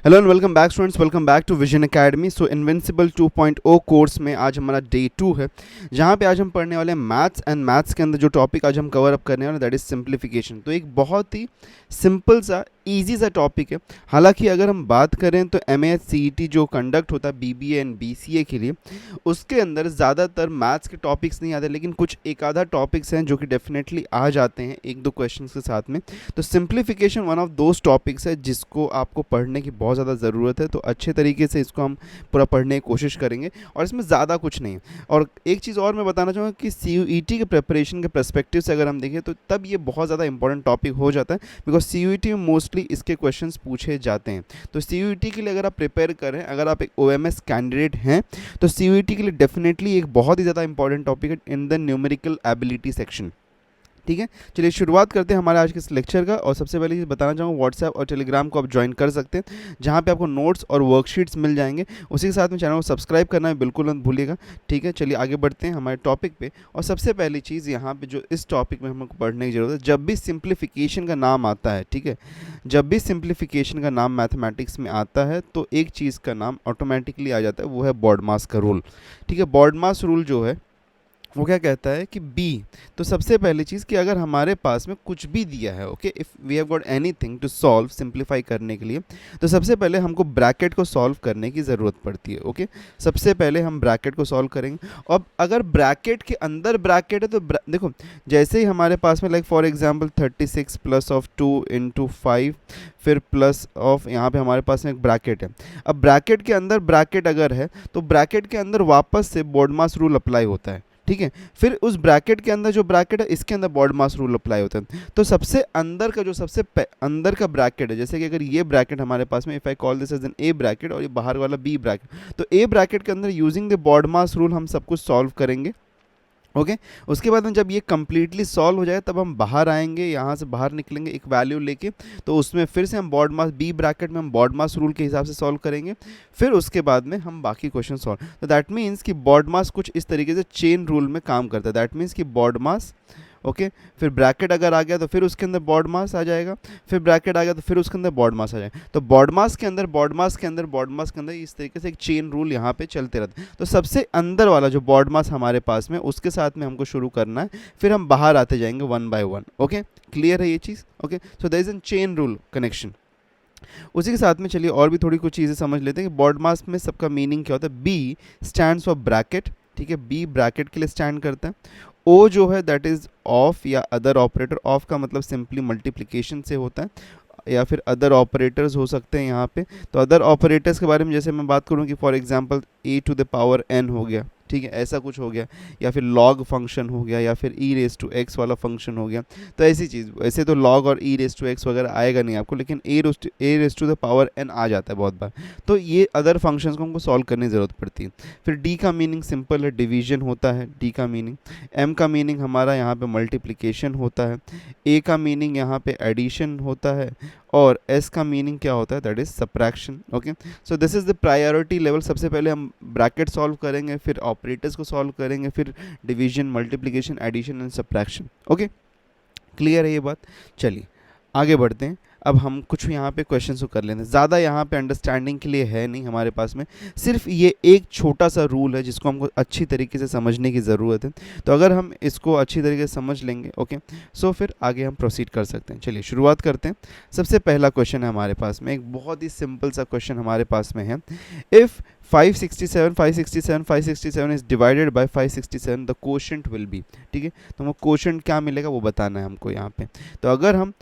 Hello and welcome back students, welcome back to vision academy. So invincible 2.0 course में आज हमारा day 2 है, जहाँ पे आज हम पढ़ने वाले हैं मैथ्स। एंड मैथ्स के अंदर जो टॉपिक आज हम कवर अप करने वाले दैट इज़ सिंप्लीफिकेशन। तो एक बहुत ही सिंपल सा ईजी सा टॉपिक है। हालांकि अगर हम बात करें तो MAS-CET जो कंडक्ट होता है BBA एंड BCA के लिए, उसके अंदर ज़्यादातर मैथ्स के टॉपिक्स नहीं आते, लेकिन कुछ एक आधा टॉपिक्स हैं जो कि डेफिनेटली आ जाते हैं एक दो क्वेश्चंस के साथ में। तो simplification one of those topics है जिसको आपको पढ़ने की बहुत ज़्यादा ज़रूरत है। तो अच्छे तरीके से इसको हम पूरा पढ़ने की कोशिश करेंगे और इसमें ज़्यादा कुछ नहीं है। और एक चीज़ और मैं बताना चाहूँगा कि CUET के प्रिपरेशन के पर्सपेक्टिव से अगर हम देखें तो तब ये बहुत ज़्यादा इंपॉर्टेंट टॉपिक हो जाता है, बिकॉज CUET में मोस्टली इसके क्वेश्चंस पूछे जाते हैं। तो CUET के लिए अगर आप प्रिपेयर करें, अगर आप एक OMS कैंडिडेट हैं, तो CUET के लिए डेफिनेटली एक बहुत ही ज़्यादा इंपॉर्टेंट टॉपिक है in the numerical ability section. ठीक है, चलिए शुरुआत करते हैं हमारे आज के इस लेक्चर का। और सबसे पहले चीज़ बताना चाहूँगा, व्हाट्सएप और टेलीग्राम को आप ज्वाइन कर सकते हैं, जहाँ पे आपको नोट्स और वर्कशीट्स मिल जाएंगे। उसी के साथ में चैनल को सब्सक्राइब करना है बिल्कुल मत भूलिएगा। ठीक है, चलिए आगे बढ़ते हैं हमारे टॉपिक पे। और सबसे पहली चीज़ यहाँ पे जो इस टॉपिक में हमको पढ़ने की ज़रूरत है, जब भी सिंप्लीफिकेशन का नाम आता है, ठीक है, जब भी सिंप्लीफिकेशन का नाम मैथमेटिक्स में आता है तो एक चीज़ का नाम ऑटोमेटिकली आ जाता है, वो है बॉडमास का रूल। ठीक है, बॉडमास रूल जो है वो क्या कहता है कि b, तो सबसे पहली चीज़ कि अगर हमारे पास में कुछ भी दिया है, okay, if we have got anything to solve simplify करने के लिए, तो सबसे पहले हमको ब्रैकेट को सॉल्व करने की ज़रूरत पड़ती है। ओके, सबसे पहले हम ब्रैकेट को सॉल्व करेंगे। अब अगर ब्रैकेट के अंदर ब्रैकेट है तो देखो, जैसे ही हमारे पास में like for example 36 plus of 2 into 5 फिर प्लस ऑफ, यहाँ पे हमारे पास में एक ब्रैकेट है। अब ब्रैकेट के अंदर ब्रैकेट अगर है तो ब्रैकेट के अंदर वापस से बॉडमास रूल अप्लाई होता है। ठीक है, फिर उस ब्रैकेट के अंदर जो ब्रैकेट है इसके अंदर बॉडमास रूल अप्लाई होता है। तो सबसे अंदर का जो सबसे अंदर का ब्रैकेट है, जैसे कि अगर ये ब्रैकेट हमारे पास में, if I call this as an A bracket और ये बाहर वाला बी ब्रैकेट, तो ए ब्रैकेट के अंदर यूजिंग द बॉडमास रूल हम सब कुछ सॉल्व करेंगे। ओके, उसके बाद में जब ये कम्प्लीटली सॉल्व हो जाए तब हम बाहर आएंगे, यहाँ से बाहर निकलेंगे एक वैल्यू लेके, तो उसमें फिर से हम बॉडमास बी ब्रैकेट में हम बॉडमास रूल के हिसाब से सॉल्व करेंगे। फिर उसके बाद में हम बाकी क्वेश्चन सॉल्व। तो दैट मीन्स कि बॉडमास कुछ इस तरीके से चेन रूल में काम करता है। दैट मीन्स कि बॉडमास, ओके, फिर ब्रैकेट अगर आ गया तो फिर उसके अंदर बॉडमास आ जाएगा, फिर ब्रैकेट आ गया तो फिर उसके अंदर बॉडमास आ जाएगा। तो बॉडमास के अंदर बॉडमास के अंदर बॉडमास के अंदर इस तरीके से एक चेन रूल यहाँ पे चलते रहते हैं। तो सबसे अंदर वाला जो बॉडमास हमारे पास में, उसके साथ में हमको शुरू करना है, फिर हम बाहर आते जाएंगे one by one. Okay, clear है ये चीज़? Okay, so there is an chain rule connection. उसी के साथ में चलिए और भी थोड़ी कुछ चीज़ें समझ लेते हैं कि बॉडमास में सबका मीनिंग क्या होता है। बी स्टैंड्स फॉर ब्रैकेट, ठीक है, बी ब्रैकेट के लिए स्टैंड करता है। ओ जो है दैट इज़ ऑफ या अदर ऑपरेटर। ऑफ का मतलब सिंपली मल्टीप्लिकेशन से होता है, या फिर अदर ऑपरेटर्स हो सकते हैं यहाँ पे। तो अदर ऑपरेटर्स के बारे में जैसे मैं बात करूँ कि फॉर एग्जांपल a⁴n हो गया, ठीक है, ऐसा कुछ हो गया, या फिर लॉग फंक्शन हो गया, या फिर e⁻x वाला फंक्शन हो गया। तो ऐसी चीज़, वैसे तो लॉग और e⁻x वगैरह आएगा नहीं आपको, लेकिन a⁻n आ जाता है बहुत बार। तो ये अदर फंक्शंस को हमको सॉल्व करने की ज़रूरत पड़ती है। फिर d का मीनिंग सिंपल है, डिवीजन होता है d का मीनिंग। m का मीनिंग हमारा यहाँ पे मल्टीप्लिकेशन होता है। a का मीनिंग यहाँ पे एडिशन होता है। और s का मीनिंग क्या होता है, that is subtraction. Okay, so this is the priority level. सबसे पहले हम ब्रैकेट सॉल्व करेंगे, फिर ऑपरेटर्स को सॉल्व करेंगे, फिर division, multiplication, addition and subtraction. Okay, clear है ये बात? चलिए आगे बढ़ते हैं। अब हम कुछ यहाँ पे क्वेश्चंस को कर लेते हैं। ज़्यादा यहाँ पे अंडरस्टैंडिंग के लिए है नहीं हमारे पास में, सिर्फ ये एक छोटा सा रूल है जिसको हमको अच्छी तरीके से समझने की ज़रूरत है। तो अगर हम इसको अच्छी तरीके से समझ लेंगे, ओके, सो फिर आगे हम प्रोसीड कर सकते हैं। चलिए शुरुआत करते हैं। सबसे पहला क्वेश्चन है हमारे पास में, एक बहुत ही सिंपल सा क्वेश्चन हमारे पास में है। If 567 is divided by 567 the quotient will be. ठीक है, तो हमको कोशेंट क्या मिलेगा वो बताना है हमको यहाँ पे। तो अगर हम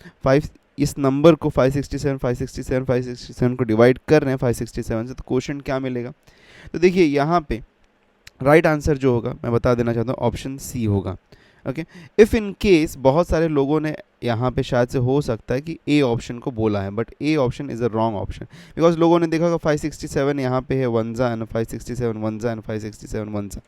इस नंबर को 567 को डिवाइड कर रहे हैं 567 से, तो कोशेंट क्या मिलेगा? तो देखिए यहाँ पे राइट आंसर जो होगा, मैं बता देना चाहता हूँ, ऑप्शन सी होगा। ओके, इफ़ इन केस बहुत सारे लोगों ने यहाँ पे शायद से हो सकता है कि ए ऑप्शन को बोला है, but A option is a wrong option, because लोगों ने देखा होगा 567 यहाँ पे है वनजा एंड 567 वनजा एंड 567 वनजा।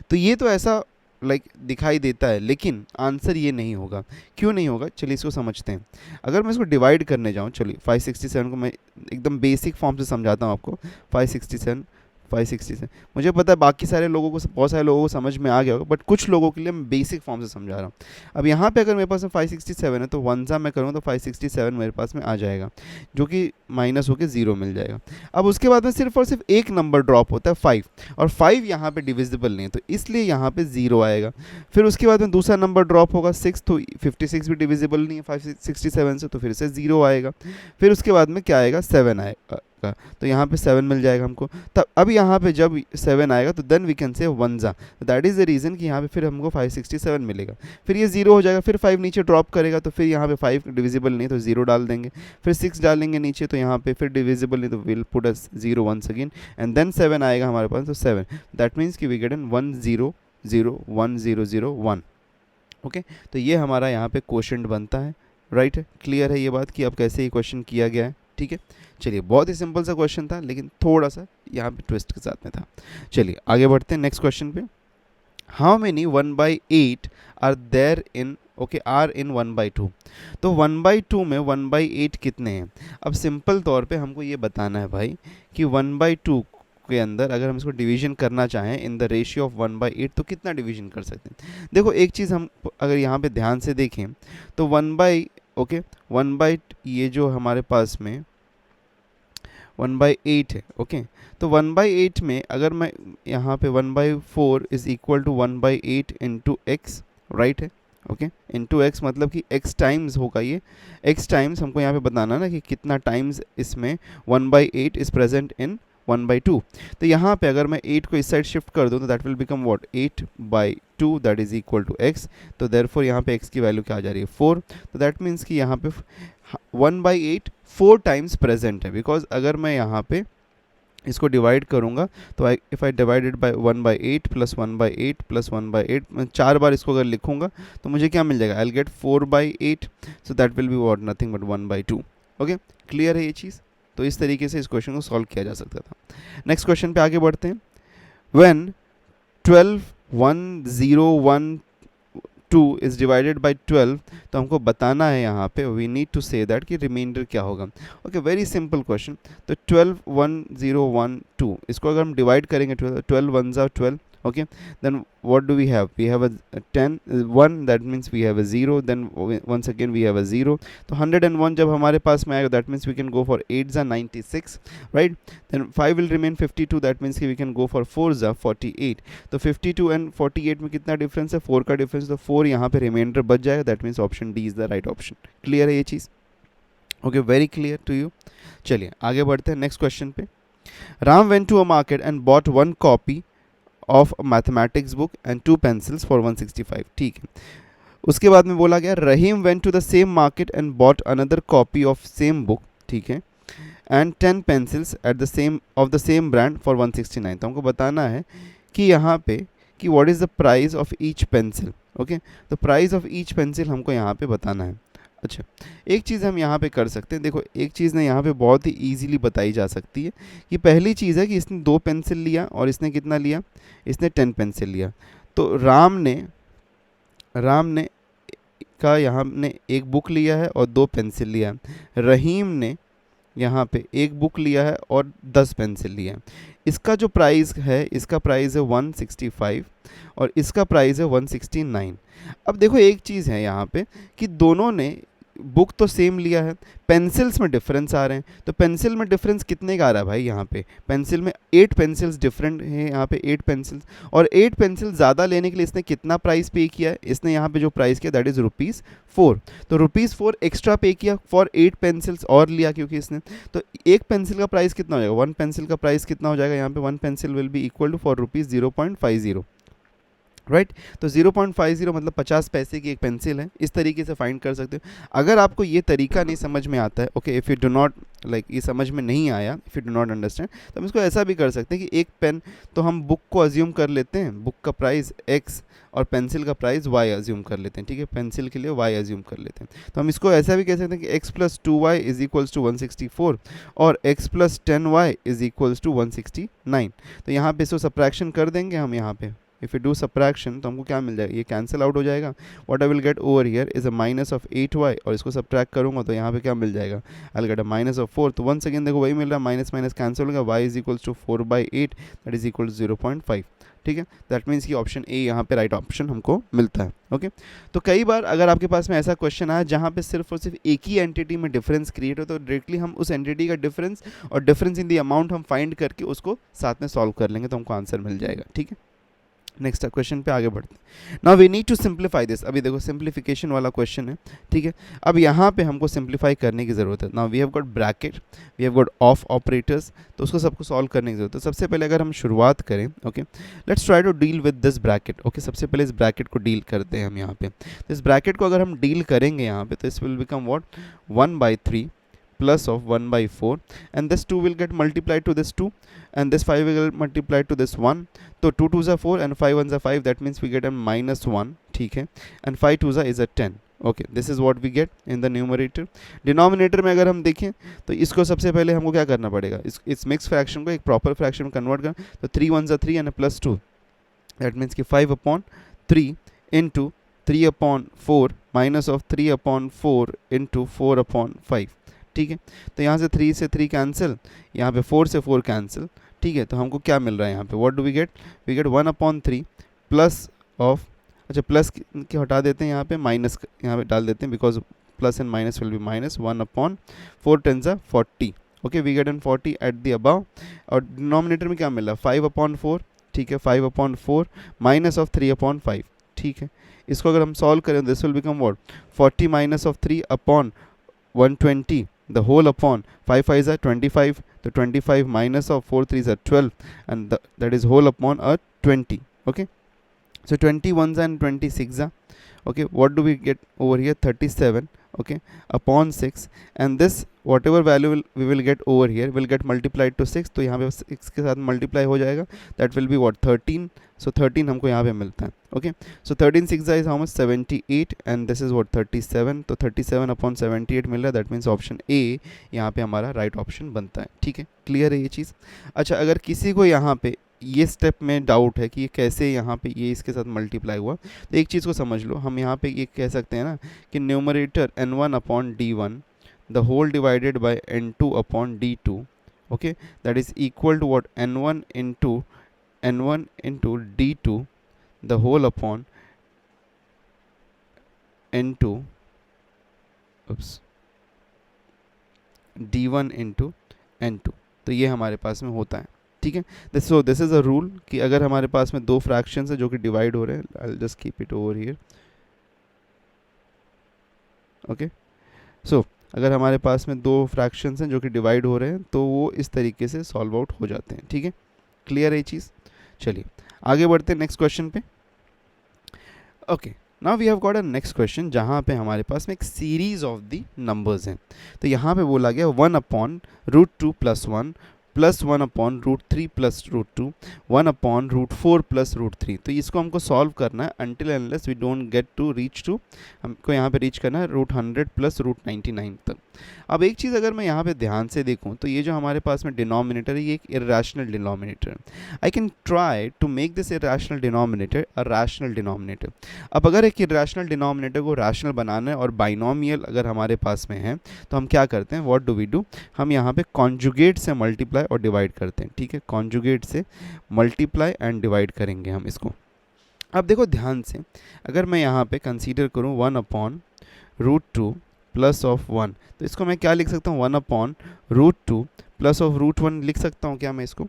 तो ये तो ऐसा दिखाई देता है, लेकिन आंसर ये नहीं होगा। क्यों नहीं होगा, चलिए इसको समझते हैं। अगर मैं इसको डिवाइड करने जाऊँ, चलिए 567 को मैं एकदम बेसिक फॉर्म से समझाता हूँ आपको। 567 567। मुझे पता है बाकी सारे लोगों को, बहुत सारे लोगों को समझ में आ गया होगा, बट कुछ लोगों के लिए मैं बेसिक फॉर्म से समझा रहा हूँ। अब यहाँ पे अगर मेरे पास में 567 है तो 1 मैं करूँ तो 567 मेरे पास में आ जाएगा, जो कि माइनस होकर 0 मिल जाएगा। अब उसके बाद में सिर्फ और सिर्फ एक नंबर ड्रॉप होता है 5, और 5 यहाँ पे डिविजिबल नहीं है तो इसलिए यहाँ पे 0 आएगा। फिर उसके बाद में दूसरा नंबर ड्रॉप होगा 6, तो 56 भी डिविजिबल नहीं है 567 से, तो फिर से 0 आएगा। फिर उसके बाद में क्या आएगा, 7 आएगा, तो यहाँ पे 7 मिल जाएगा हमको। तब अब यहाँ पे जब 7 आएगा तो then we can say 1 that is the reason कि यहाँ पे फिर हमको 567 मिलेगा। फिर ये 0 हो जाएगा, फिर 5 नीचे ड्रॉप करेगा तो फिर यहाँ पे 5 डिविजिबल नहीं तो 0 डाल देंगे। फिर 6 डालेंगे नीचे तो यहाँ पे फिर डिविजिबल नहीं तो will put us 0 once again, and then 7 आएगा हमारे पास तो 7, दैट मीन्स कि वी गेट इन 1 0 0 1 0 0 1। ओके, तो ये हमारा यहाँ पे क्वोशंट बनता है। राइट है, क्लियर है ये बात कि अब कैसे ये क्वेश्चन किया गया है। ठीक है, चलिए बहुत ही सिंपल सा क्वेश्चन था लेकिन थोड़ा सा यहाँ पे ट्विस्ट के साथ में था। चलिए आगे बढ़ते हैं नेक्स्ट क्वेश्चन पे। How many 1/8 are there in are in 1/2। तो 1/2 में 1/8 कितने हैं। अब सिंपल तौर पे हमको ये बताना है भाई कि 1/2 के अंदर अगर हम इसको डिवीजन करना चाहें इन द रेशियो ऑफ 1/8 तो कितना डिवीजन कर सकते हैं। देखो एक चीज़ हम अगर यहाँ पे ध्यान से देखें तो 1 ये जो हमारे पास में 1/8 है। ओके, तो 1/8 में अगर मैं यहाँ पे 1/4 is equal to 1/8 into X, right है। ओके, इंटू एक्स मतलब कि x टाइम्स होगा, ये x टाइम्स हमको यहाँ पे बताना ना कि कितना टाइम्स इसमें 1/8 इज प्रेजेंट इन 1/2। तो यहाँ पे अगर मैं 8 को इस साइड शिफ्ट कर दूँ तो that will become what 8/2 that is equal to x। तो देयरफॉर यहाँ पे x की वैल्यू क्या आ जा रही है 4। तो दैट मीन्स कि यहाँ पे 1/8 4 टाइम्स प्रेजेंट है, बिकॉज अगर मैं यहाँ पे इसको डिवाइड करूँगा तो if I divided by 1/8 plus 1/8 plus 1/8, मैं 4 बार इसको अगर लिखूँगा तो मुझे क्या मिल जाएगा, I will gate 4/8। So that will be what nothing but 1/2। Okay, clear है ये चीज़। तो इस तरीके से इस क्वेश्चन को सॉल्व किया जा सकता था। नेक्स्ट क्वेश्चन पे आगे बढ़ते हैं। व्हेन 12 1 0 1 2 इज डिवाइडेड बाई 12, तो हमको बताना है यहाँ पे we need to say that कि रिमाइंडर क्या होगा। Okay, very simple question. तो 12 1 0 1 2 इसको अगर हम डिवाइड करेंगे 12 1 are 12। okay, then what do we have, we have a 10 1, that means we have a 0, then once again we have a 0। तो 101 जब हमारे पास में आएगा that means we can go for 8 are 96, right। then 5 will remain 52, that means we can go for 4 are 48। तो 52 and 48 में कितना difference है, 4 का डिफरेंस, तो 4 यहाँ पे रिमाइंडर बच जाएगा, that means option D is the right option. Clear है ये चीज़। Okay, very clear to you. चलिए आगे बढ़ते हैं नेक्स्ट क्वेश्चन पे। Ram went to a market and bought 1 copy of a mathematics book and 2 pencils for 165। ठीक है, उसके बाद में बोला गया रहीम went to the same market and bought another copy of same book, ठीक है, and 10 pencils at the same brand for 169। तो हमको बताना है कि यहाँ पे कि what is the price of each pencil। Okay, तो प्राइस ऑफ ईच पेंसिल हमको यहाँ पे बताना है। अच्छा, एक चीज़ हम यहाँ पे कर सकते हैं, देखो एक चीज़ ने यहाँ पे बहुत ही इजीली बताई जा सकती है कि पहली चीज़ है कि इसने 2 पेंसिल लिया और इसने कितना लिया, इसने 10 पेंसिल लिया। तो राम ने का यहाँ ने 1 बुक लिया है और 2 पेंसिल लिया है। रहीम ने यहाँ पे 1 बुक लिया है और 10 पेंसिल लिया है। इसका जो प्राइस है, इसका प्राइस है 165 और इसका प्राइस है 169। अब देखो एक चीज़ है यहाँ पे कि दोनों ने बुक तो सेम लिया है, पेंसिल्स में डिफरेंस आ रहे हैं। तो पेंसिल में डिफरेंस कितने का आ रहा है भाई, यहाँ पे पेंसिल में 8 पेंसिल्स डिफरेंट हैं, यहाँ पे 8 पेंसिल्स, और 8 पेंसिल ज़्यादा लेने के लिए इसने कितना प्राइस पे किया है, इसने यहाँ पे जो प्राइस किया दैट इज़ ₹4। तो ₹4 एक्स्ट्रा पे किया फॉर 8 पेंसिल्स और लिया क्योंकि इसने। तो एक पेंसिल का प्राइस कितना हो जाएगा, 1 पेंसिल का प्राइस कितना हो जाएगा, यहाँ पे 1 pencil will be equal to for ₹0.50, right. तो 0.50 मतलब 50 पैसे की एक पेंसिल है। इस तरीके से फाइंड कर सकते हो। अगर आपको ये तरीका नहीं समझ में आता है, okay, if you do not like, ये समझ में नहीं आया, if you do not understand, तो हम इसको ऐसा भी कर सकते हैं कि एक पेन तो हम बुक को अज्यूम कर लेते हैं, बुक का प्राइस x और पेंसिल का प्राइस y अज्यूम कर लेते हैं, ठीक है, पेंसिल के लिए y अज्यूम कर लेते हैं। तो हम इसको ऐसा भी कह सकते हैं कि x + 2y is equals to 164 और x + 10y is equals to 169। तो यहाँ पे इसको सब्ट्रैक्शन कर देंगे हम यहाँ पे, इफ़ यू डू सब्ट्रैक्शन तो हमको क्या मिल जाएगा, ये कैंसिल आउट हो जाएगा. What I will gate over here is a minus of 8y, और इसको सब्ट्रैक्ट करूँगा तो यहाँ पे क्या मिल जाएगा, I will get a minus of 4. तो वंस अगेन देखो वही मिल रहा है, माइनस माइनस कैंसिल होगा, y is equals to 4/8 that is equal 0.5. ठीक है, दैट मीन्स कि ऑप्शन ए यहाँ पे राइट ऑप्शन हमको मिलता है. ओके, तो कई बार अगर आपके पास में ऐसा क्वेश्चन आया जहाँ पे सिर्फ और सिर्फ एक ही एंटिटी में डिफरेंस क्रिएट हो, तो डायरेक्टली हम उस एंटिटी का डिफरेंस और डिफरेंस इन द अमाउंट हम फाइंड करके उसको साथ में सॉल्व कर लेंगे तो हमको आंसर मिल जाएगा. ठीक है, नेक्स्ट क्वेश्चन पे आगे बढ़ते हैं. Now we need to simplify this. अभी देखो सिंप्लीफिकेशन वाला क्वेश्चन है. ठीक है, अब यहाँ पे हमको सिंप्लीफाई करने की ज़रूरत है. Now we have got bracket, we have got of operators, तो उसको सबको सॉल्व करने की ज़रूरत है. सबसे पहले अगर हम शुरुआत करें, okay, let's try to deal with this bracket. Okay, सबसे पहले इस ब्रैकेट को डील करते हैं हम यहाँ पे. तो इस ब्रैकेट को अगर हम डील करेंगे यहाँ पे तो इस will become what, 1/3 plus of 1/4, and this 2 will get multiplied to this 2, and this 5 will get multiplied to this 1. So 2 2s are 4 and 5 1s are 5, that means we get a -1. ठीक है, and 5 2s is a 10. Okay, this is what we get in the numerator. Denominator में अगर हम देखें तो इसको सबसे पहले हमको क्या करना पड़ेगा, इस मिक्स फ्रैक्शन को एक प्रॉपर फ्रैक्शन में कन्वर्ट करना. तो 3 1s are 3 and +2, that means कि 5/3 इंटू 3/4 माइनस ऑफ 3/4 इंटू 4/5. ठीक है, तो यहाँ से 3 से 3 कैंसिल, यहाँ पे 4 से 4 कैंसिल. ठीक है, तो हमको क्या मिल रहा है यहाँ पे, what do we get, we get 1/3 plus of, अच्छा प्लस के हटा देते हैं, यहाँ पे माइनस यहाँ पे डाल देते हैं, because plus and minus will be minus. 1/4 10 40. Okay, we get an 40 at the above. और डिनोमिनेटर में क्या मिल रहा है, 5/4. ठीक है, 5/4 माइनस ऑफ 3/5. ठीक है, इसको अगर हम सॉल्व करें this will become what, 40 minus of 3/120 the whole upon 5 5s are 25, the 25 minus of 4 3s are 12, and that is whole upon a 20. Okay, so 21s and 26 are, okay, what do we get over here, 37, okay, upon 6, and this whatever value we will get over here will get multiplied to 6. तो यहाँ पे 6 के साथ multiply हो जाएगा, that will be what, 13. So 13 हमको यहाँ पे मिलता है. Okay, so 13 6 is how much, 78, and this is what, 37. तो 37/78 मिल रहा है, that means ऑप्शन A यहाँ पे हमारा राइट ऑप्शन बनता है. ठीक है, क्लियर है ये चीज़. अच्छा, अगर किसी को यहाँ पे ये स्टेप में डाउट है कि ये कैसे यहाँ पे ये इसके साथ मल्टीप्लाई हुआ, तो एक चीज़ को समझ लो, हम यहाँ पे ये कह सकते हैं ना कि numerator n1/d1 the whole divided by n2/d2, okay, that is equal to what, n1 into d2 the whole upon n2 d1 into n2. तो ये हमारे पास में होता है. ठीक है, so this is a rule कि अगर हमारे पास में दो फ्रैक्शंस है जो कि डिवाइड हो रहे हैं, I will just keep it over here. Okay, so अगर हमारे पास में दो फ्रैक्शंस हैं जो कि डिवाइड हो रहे हैं तो वो इस तरीके से सॉल्व आउट हो जाते हैं. ठीक है, क्लियर है ये चीज़. चलिए आगे बढ़ते हैं नेक्स्ट क्वेश्चन पे. Okay, now we have got a next question जहाँ पे हमारे पास में एक सीरीज ऑफ द नंबर्स हैं. तो यहाँ पे बोला गया 1/√2 + 1 प्लस 1/√3 प्लस √2, 1/√4 प्लस √3. तो इसको हमको सॉल्व करना है until unless we don't get to reach to, हमको यहाँ पे रीच करना है √100 प्लस √99 तक. अब एक चीज़ अगर मैं यहाँ पे ध्यान से देखूँ तो ये जो हमारे पास में डिनोमिनेटर है ये एक इरेशनल डिनोमिनेटर है. I can try to make this irrational denominator a rational denominator. अब अगर एक इरेशनल डिनोमिनेटर को रैशनल बनाना है और बाइनोमियल अगर हमारे पास में है तो हम क्या करते हैं, व्हाट डू वी डू, हम यहाँ पे कॉन्जुगेट से मल्टीप्लाई और डिवाइड करते हैं. ठीक है, कॉन्जुगेट से मल्टीप्लाई एंड डिवाइड करेंगे हम इसको. अब देखो ध्यान से, अगर मैं यहाँ पे कंसीडर करूँ 1/√2 प्लस ऑफ 1, तो इसको मैं क्या लिख सकता हूँ, 1/√2 प्लस ऑफ √1 लिख सकता हूँ क्या मैं इसको,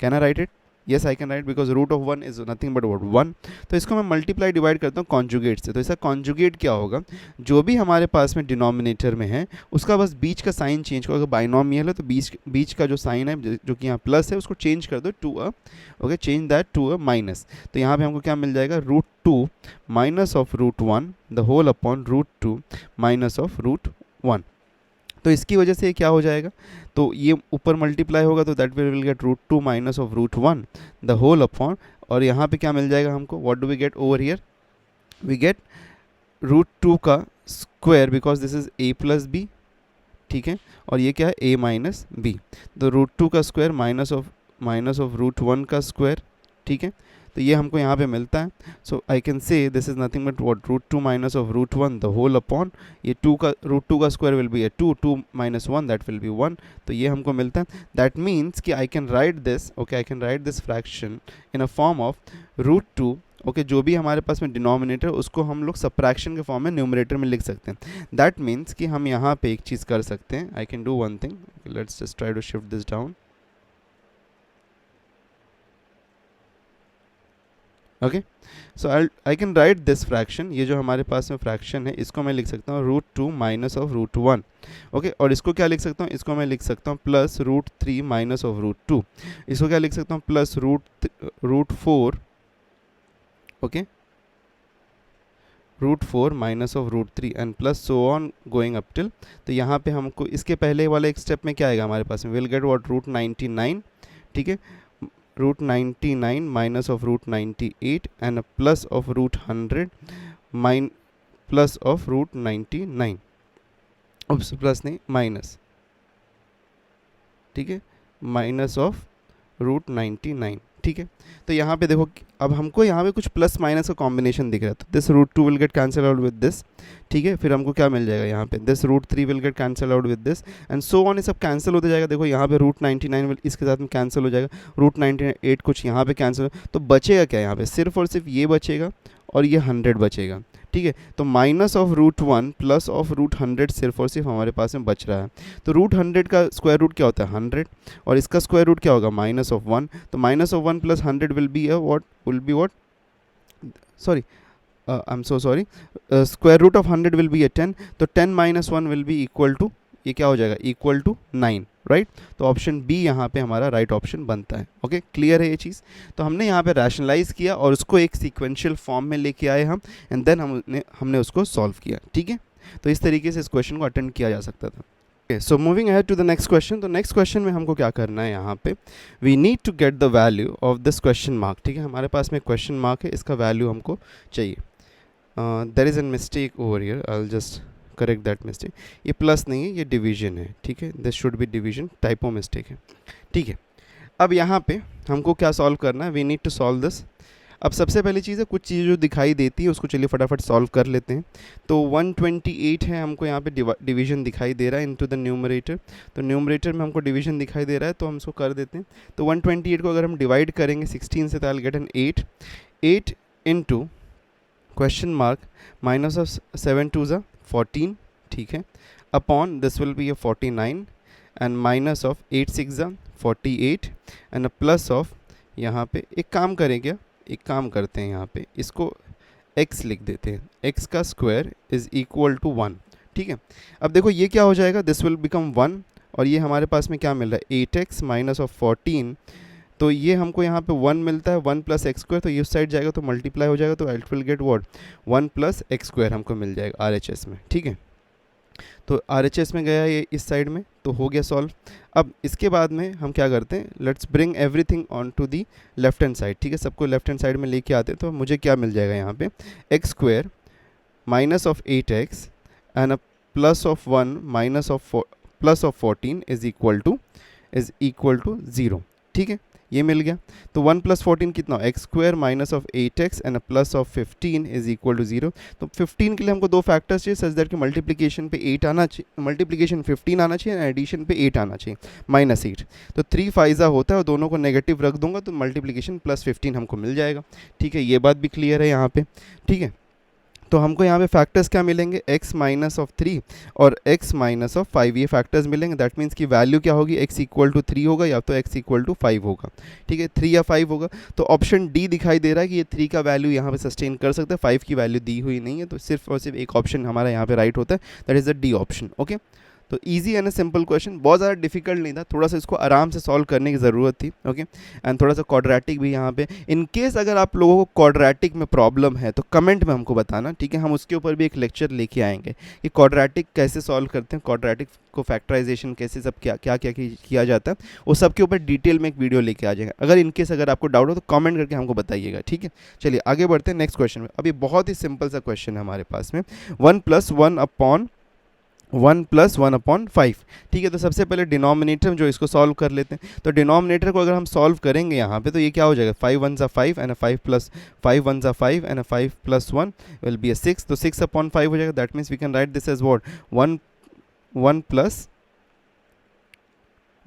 can I right it, yes I can right, because √1 is nothing but what 1. तो इसको मैं मल्टीप्लाई डिवाइड करता हूँ कॉन्जुगेट से. तो इसका कॉन्जुगेट क्या होगा, जो भी हमारे पास में डिनोमिनेटर में है उसका बस बीच का साइन चेंज करो. अगर बाइनोमियल है तो बीच का जो साइन है जो कि यहाँ प्लस है उसको चेंज कर दो to a, okay, change that to a minus. तो यहाँ पे हमको क्या मिल जाएगा, √2 minus of √1 the whole upon √2 minus of √1. तो इसकी वजह से क्या हो जाएगा, तो ये ऊपर मल्टीप्लाई होगा तो that will get √2 minus of √1 the whole upon, और यहाँ पे क्या मिल जाएगा हमको, what do we get over here, we get √2 का square because this is a plus B. ठीक है, और ये क्या है, a माइनस बी. तो √2 का स्क्वायर माइनस ऑफ √1 का स्क्वायर. ठीक है, तो ये हमको यहाँ पे मिलता है. So I can say this is nothing but what √2 minus of √1 the whole upon ये 2 का √2 का square will be a 2 minus 1 that will be 1. तो ये हमको मिलता है. दैट मीन्स कि I can write this, okay, I can write this fraction in a form of √2. Okay, जो भी हमारे पास में डिनोमिनेटर उसको हम लोग सब्ट्रैक्शन के फॉर्म में न्यूमरेटर में लिख सकते हैं. दैट मीन्स कि हम यहाँ पे एक चीज़ कर सकते हैं. I can do one thing, let's just try to shift this down. Okay, so I can write this fraction. ये जो हमारे पास में फ्रैक्शन है इसको मैं लिख सकता हूँ √2 माइनस ऑफ √1. ओके, और इसको क्या लिख सकता हूँ, इसको मैं लिख सकता हूँ प्लस √3 माइनस ऑफ √2. इसको क्या लिख सकता हूँ, plus √4. Okay, √4 minus of √3 and plus so on going up till. तो यहाँ पे हमको इसके पहले वाले एक स्टेप में क्या आएगा हमारे पास में, विल गेट व्हाट √99. ठीक है, √99 minus of √98 and plus of √100 plus of √99. Plus नहीं, माइनस. ठीक है, माइनस ऑफ √99. ठीक है, तो यहाँ पे देखो अब हमको यहाँ पे कुछ प्लस माइनस का कॉम्बिनेशन दिख रहा है. तो this √2 will get cancel out with this. ठीक है, फिर हमको क्या मिल जाएगा यहाँ पे, this √3 will get cancel out with this and so on. ये सब कैंसिल होते जाएगा. देखो यहाँ पे √99 इसके साथ में कैंसिल हो जाएगा, √98 कुछ यहाँ पे कैंसिल. तो बचेगा क्या यहाँ पे, सिर्फ और सिर्फ ये बचेगा और ये 100 बचेगा. ठीक है, तो माइनस ऑफ √1 प्लस ऑफ √100 सिर्फ और सिर्फ हमारे पास में बच रहा है. तो √100 का स्क्वायर रूट क्या होता है, 100, और इसका स्क्वायर रूट क्या होगा, माइनस ऑफ 1. तो minus of 1 plus 100 will be what sorry, I am so sorry, square root of 100 will be a 10. तो 10 minus 1 will be equal to, ये क्या हो जाएगा, इक्वल टू 9. राइट, तो ऑप्शन बी यहाँ पे हमारा राइट ऑप्शन बनता है. ओके, क्लियर है ये चीज़. तो हमने यहाँ पे रैशनलाइज किया और उसको एक सीक्वेंशियल फॉर्म में लेके आए हम, एंड देन हमने उसको सॉल्व किया. ठीक है, तो इस तरीके से इस क्वेश्चन को अटेंड किया जा सकता था. Okay, so moving ahead to the next question. तो नेक्स्ट क्वेश्चन में हमको क्या करना है, यहाँ पे we need to get the value of this question mark. ठीक है, हमारे पास में क्वेश्चन मार्क है, इसका वैल्यू हमको चाहिए. There is an mistake over here, I will just correct that mistake. ये प्लस नहीं है, ये डिवीजन है. ठीक है, this should be division, typo mistake है. ठीक है, अब यहाँ पे हमको क्या सॉल्व करना है, we need to solve this. अब सबसे पहली चीज़ है, कुछ चीज़ें जो दिखाई देती है उसको चलिए फटाफट सॉल्व कर लेते हैं. तो 128 है, हमको यहाँ पे डिवीजन दिखाई दे रहा है इनटू द न्यूमरेटर. तो न्यूमरेटर में हमको डिवीजन दिखाई दे रहा है, तो हम इसको कर देते हैं. तो 128 को अगर हम डिवाइड करेंगे 16 से, तो आई will get an 8 into question mark minus of 7 2 ज़ा 14. ठीक है, upon this will be A 49 and minus of 8 6 ज़ा 48 एंड प्लस ऑफ, यहाँ पे एक काम करें क्या, एक काम करते हैं, यहाँ पे इसको x लिख देते हैं. x का स्क्वायर इज इक्वल टू 1. ठीक है, अब देखो ये क्या हो जाएगा, दिस विल बिकम 1 और ये हमारे पास में क्या मिल रहा है, 8x माइनस ऑफ 14. तो ये हमको यहाँ पे 1 मिलता है, 1 प्लस एक्स स्क्वायर. तो ये उस साइड जाएगा तो मल्टीप्लाई हो जाएगा, तो it will get what 1 plus x square हमको मिल जाएगा RHS में. ठीक है, तो RHS में गया ये इस साइड में, तो हो गया सॉल्व. अब इसके बाद में हम क्या करते हैं, let's bring everything on to the left hand side. ठीक है, सबको लेफ्ट हैंड साइड में लेके आते हैं. तो मुझे क्या मिल जाएगा यहाँ पे, x square minus of 8x and plus of 1 minus of plus of 14 is equal to 0. ठीक है, ये मिल गया. तो 1 प्लस 14 कितना, x square minus of 8x and plus of 15 is equal to 0. तो 15 के लिए हमको दो फैक्टर्स चाहिए, सच दैट कि मल्टीप्लिकेशन पे 8 आना चाहिए, मल्टीप्लिकेशन 15 आना चाहिए एंड एडिशन पे 8 आना चाहिए, -8. तो 3 फाइजा होता है और दोनों को नेगेटिव रख दूंगा तो मल्टीप्लिकेशन प्लस 15 हमको मिल जाएगा. ठीक है, ये बात भी क्लियर है यहाँ पे. ठीक है, तो हमको यहाँ पे फैक्टर्स क्या मिलेंगे, x माइनस ऑफ 3 और x माइनस ऑफ 5, ये फैक्टर्स मिलेंगे. दैट मीन्स की वैल्यू क्या होगी, x इक्वल टू 3 होगा या तो x इक्वल टू 5 होगा. ठीक है, 3 या 5 होगा. तो ऑप्शन डी दिखाई दे रहा है कि ये 3 का वैल्यू यहाँ पे सस्टेन कर सकता है, 5 की वैल्यू दी हुई नहीं है. तो सिर्फ और सिर्फ एक ऑप्शन हमारा यहाँ पे राइट होता है, that is the D option. Okay, तो इजी एंड सिंपल क्वेश्चन, बहुत ज़्यादा डिफिकल्ट नहीं था, थोड़ा सा इसको आराम से सॉल्व करने की ज़रूरत थी. ओके, एंड थोड़ा सा क्वाड्रेटिक भी यहाँ पे. इन केस अगर आप लोगों को क्वाड्रेटिक में प्रॉब्लम है तो कमेंट में हमको बताना. ठीक है, हम उसके ऊपर भी एक लेक्चर लेके आएंगे कि क्वाड्रेटिक कैसे सॉल्व करते हैं, क्वाड्रेटिक को फैक्टराइजेशन कैसे, सब क्या क्या क्या किया जाता है, वो सब के ऊपर डिटेल में एक वीडियो लेके आ जाएगा. अगर इन केस अगर आपको डाउट हो तो कमेंट करके हमको बताइएगा. ठीक है, चलिए आगे बढ़ते हैं नेक्स्ट क्वेश्चन में. अभी बहुत ही सिंपल सा क्वेश्चन है हमारे पास में, 1 + 1 अपॉन 1 प्लस 1/5। ठीक है, तो सबसे पहले डिनोमिनेटर जो इसको सॉल्व कर लेते हैं। तो डिनोमिनेटर को अगर हम सॉल्व करेंगे यहाँ पे तो ये क्या हो जाएगा, 5 1 ज़ा 5 एंड 5 प्लस 5 1 ज़ा 5 एंड 5 प्लस 1 विल बी 6। तो 6/5 हो जाएगा। That means we can write this as what, 1 plus,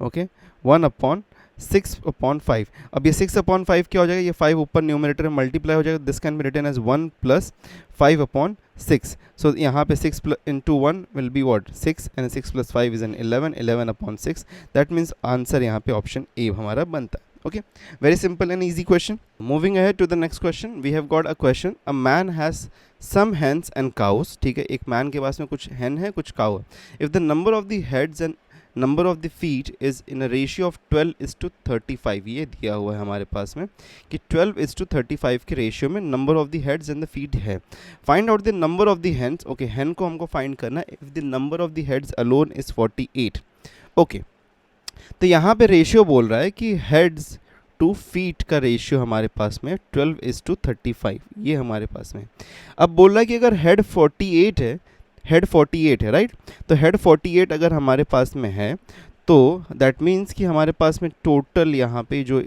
okay, 1/6/5। अब ये 6/5 क्या हो जाएगा, ये 5 ऊपर न्यूमरेटर में मल्टीप्लाई हो जाएगा। This can be written as 1 plus 5/6। So यहाँ पे 6 into 1 will be what, 6 and 6 plus 5 is an 11, 11/6। That means answer यहाँ पे ऑप्शन ए हमारा बनता है। Okay, very simple and easy question. Moving ahead to the next question, we have got a question. A man has some hens and cows. ठीक है, एक man के पास में कुछ hen है, कुछ cow है. If the number of the heads and number of the feet is in a ratio of 12:35, ये दिया हुआ है हमारे पास में कि 12:35 के रेशियो में number of the heads and the feet है. Find out the number of the hens. Okay, hen को हमको find करना है. If the number of the heads alone is 48. Okay, तो यहाँ पे रेशियो बोल रहा है कि हेड्स टू फीट का रेशियो हमारे पास में 12:35, ये हमारे पास में। अब बोल रहा है कि अगर हेड 48 है, हेड 48 है, राइट, तो हेड 48 अगर हमारे पास में है तो दैट मीन्स कि हमारे पास में टोटल यहाँ पे जो,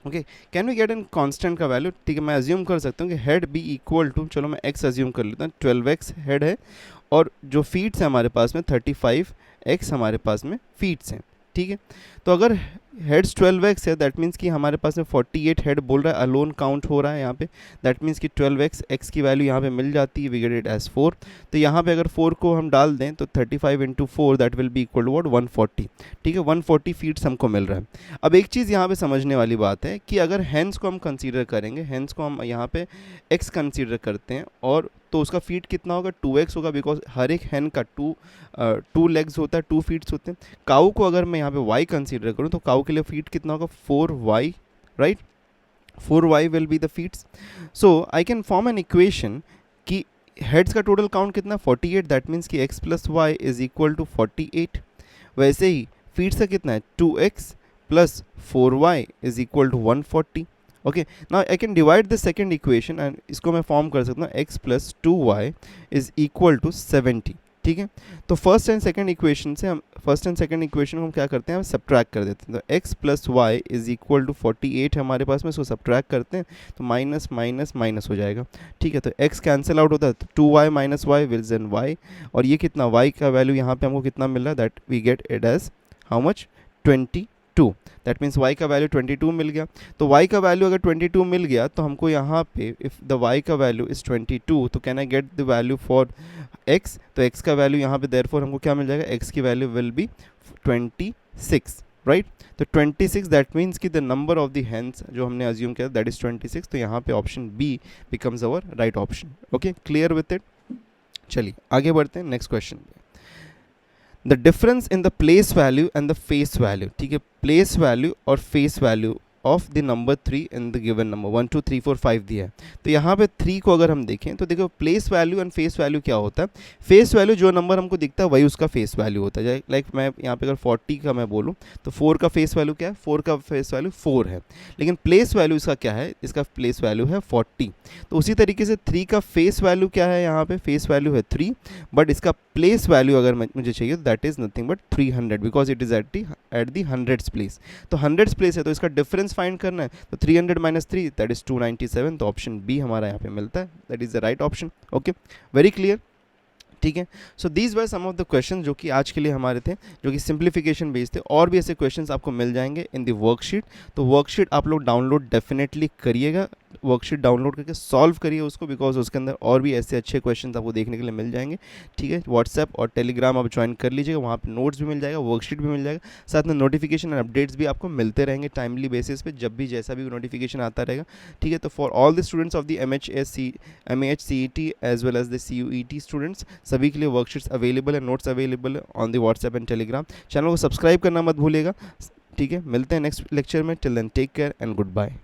okay, can we get an constant का वैल्यू। ठीक है, मैं अज्यूम कर सकता हूँ कि हेड बी इक्वल टू, चलो मैं एक्स अज्यूम कर लेता हूँ, 12x हेड है और जो फीट्स है हमारे पास में 35x हमारे पास में फीट्स हैं। ठीक है, तो अगर हेड्स 12x है दैट मीन्स कि हमारे पास में 48 हेड बोल रहा है, अलोन काउंट हो रहा है यहाँ पे। दैट मीन्स कि 12x, x की वैल्यू यहाँ पे मिल जाती है, वी गेट इट एज 4। तो यहाँ पे अगर 4 को हम डाल दें तो 35 into 4 that will be equal to what, 140। ठीक है, 140 फीट्स हमको मिल रहा है। अब एक चीज़ यहाँ पे समझने वाली बात है कि अगर हेंस को हम कंसीडर करेंगे, हेंस को हम यहाँ पे x कंसीडर करते हैं और तो उसका फीट कितना होगा, 2x होगा, बिकॉज हर एक हैन का 2 लेग्स होता है, 2 फीट्स होते हैं। काऊ को अगर मैं यहाँ पे y कंसीडर करूँ तो काऊ के लिए फीट कितना होगा, 4y, right, 4y will be the feets. So I can form an equation कि हेड्स का टोटल काउंट कितना, 48, दैट मीन्स कि x plus y is equal to 48। वैसे ही फीट्स का कितना है, 2x plus 4y is equal to 140। Okay, now I can divide the second equation and इसको मैं फॉर्म कर सकता हूँ x plus 2y is equal to 70। ठीक है, तो फर्स्ट एंड सेकेंड इक्वेशन से हम को हम क्या करते हैं, हम सब्ट्रैक्ट कर देते हैं। तो x plus y is equal to 48 हमारे पास में, इसको सब्ट्रैक्ट करते हैं तो माइनस माइनस माइनस हो जाएगा। ठीक है, तो x कैंसिल आउट होता है तो 2y minus y wills an y, और ये कितना y का वैल्यू यहाँ पे हमको कितना मिल रहा है, that we get it as how much, 22। That means y का वैल्यू 22 मिल गया। तो y का वैल्यू अगर 22 मिल गया तो हमको यहाँ पे इफ़ द y का वैल्यू इज़ 22 तो can I get the value for x। तो x का वैल्यू यहाँ पे देयरफॉर हमको क्या मिल जाएगा, x की वैल्यू विल बी 26, राइट। तो 26 दैट मीन्स कि the number of the hence जो हमने अज्यूम किया दैट इज़ 26। तो यहाँ पे option B becomes our right option. Okay, clear with it. चलिए आगे बढ़ते हैं नेक्स्ट क्वेश्चन पे। The difference in the place value and the face value. ठीक है, प्लेस वैल्यू और face value of the number 3 in the given number 1 2 3 4 5 दिया है। तो यहाँ पे 3 को अगर हम देखें तो देखो place value and face value क्या होता है। फेस वैल्यू जो नंबर हमको दिखता है वही उसका फेस वैल्यू होता है। लाइक मैं यहाँ पे अगर 40 का मैं बोलूँ तो 4 का फेस वैल्यू क्या है, 4 का फेस वैल्यू 4 है, लेकिन प्लेस वैल्यू इसका क्या है, इसका प्लेस वैल्यू है 40। तो उसी तरीके से 3 का फेस वैल्यू क्या है, यहाँ पे फेस वैल्यू है 3, बट इसका प्लेस वैल्यू अगर मुझे चाहिए तो that is nothing but 300 because it is at the 100th place. तो 100th प्लेस है तो इसका डिफरेंस फाइंड करना है, तो 300 माइनस 3 दैट इज़ 297। तो ऑप्शन बी हमारा यहाँ पे मिलता है, that is the right option. Okay, very clear. ठीक है, so these were some of the question जो कि आज के लिए हमारे थे, जो कि सिंप्लीफिकेशन बेस्ड थे। और भी ऐसे क्वेश्चंस आपको मिल जाएंगे इन द वर्कशीट। तो वर्कशीट आप लोग डाउनलोड डेफिनेटली करिएगा, वर्कशीट डाउनलोड करके सॉल्व करिए उसको, बिकॉज उसके अंदर और भी ऐसे अच्छे क्वेश्चंस आपको देखने के लिए मिल जाएंगे। ठीक है, व्हाट्सएप और टेलीग्राम आप ज्वाइन कर लीजिएगा, वहाँ पे नोट्स भी मिल जाएगा, वर्कशीट भी मिल जाएगा, साथ में नोटिफिकेशन एंड अपडेट्स भी आपको मिलते रहेंगे टाइमली बेसिस पे, जब भी जैसा भी नोटिफिकेशन आता रहेगा। ठीक है, तो for all the students of the MH CET as well as the CUET students, सभी के लिए वर्कशीट्स अवेलेबल है, नोट्स अवेलेबल है on the WhatsApp and Telegram. Channel को सब्सक्राइब करना मत भूलिएगा। ठीक है, मिलते हैं नेक्स्ट लेक्चर में। Till then take care and good bye.